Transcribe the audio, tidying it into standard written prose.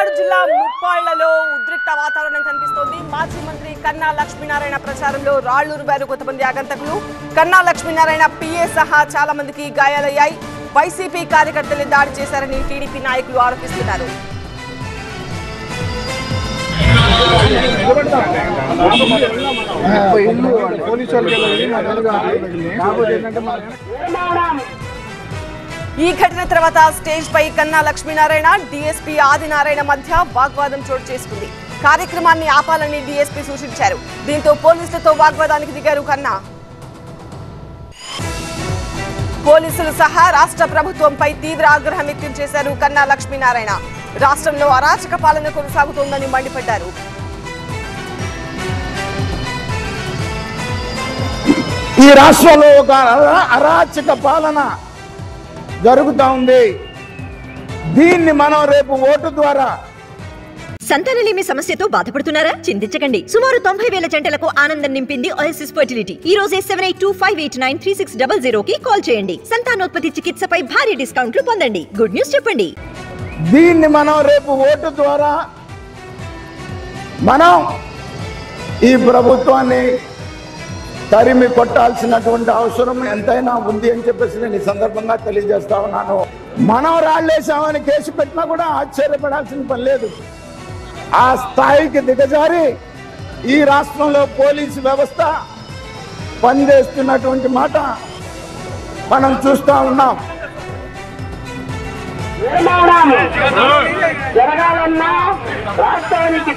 పల్నాడు జిల్లా ముప్పాళ్లలో ఉద్రిక్త వాతావరణం కనిపిస్తోంది. మాజీ మంత్రి కన్నా లక్ష్మీనారాయణ ప్రచారంలో రాళ్లు రుబారు కొంతమంది ఆగంతకులు. కన్నా లక్ష్మీనారాయణ పిఏ సహా చాలా మందికి గాయాలయ్యాయి. వైసీపీ కార్యకర్తలు దాడి చేశారని టీడీపీ నాయకులు ఆరోపిస్తున్నారు. ఈ ఘటన తర్వాత స్టేజ్ పై కన్నా లక్ష్మీనారాయణ, డీఎస్పీ ఆదినారాయణ మధ్య వాగ్వాదం చోటు చేసుకుంది. కార్యక్రమాన్ని ఆపాలని డీఎస్పీ సూచించారు. దీంతో పోలీసులతో వాగ్వాదానికి దిగారు కన్నా. పోలీసులు సహా రాష్ట్ర ప్రభుత్వంపై తీవ్ర ఆగ్రహం వ్యక్తం చేశారు కన్నా లక్ష్మీనారాయణ. రాష్ట్రంలో అరాచక పాలన కొనసాగుతోందని మండిపడ్డారు. ఈ రాష్ట్రంలో ఒక అరాచక పాలన జరుగుతూ ఉంది. దీన్ని మనం రేపు ఓటు ద్వారా సంతానలేమి సమస్యతో బాధపడుతున్నారా? చింతించకండి. సుమారు 90,000 జంటలకు ఆనందం నింపింది ఓఎస్ఎస్ ఫర్టిలిటీ. ఈ రోజే 7825893600 కి కాల్ చేయండి. సంతానోత్పత్తి చికిత్సపై భారీ డిస్కౌంట్లు పొందండి. గుడ్ న్యూస్ చెప్పండి. దీన్ని మనం రేపు ఓటు ద్వారా మనం ఈ ప్రభుత్వాన్ని తరిమి కొట్టాల్సినటువంటి అవసరం ఎంతైనా ఉంది అని చెప్పేసి నేను ఈ సందర్భంగా తెలియజేస్తా ఉన్నాను. మనం రాళ్లేసామని కేసు పెట్టినా కూడా ఆశ్చర్యపడాల్సిన పని లేదు. ఆ స్థాయికి దిగజారి ఈ రాష్ట్రంలో పోలీసు వ్యవస్థ పనిచేస్తున్నటువంటి మాట మనం చూస్తా ఉన్నాం. జరగాలన్నా రాష్ట్రానికి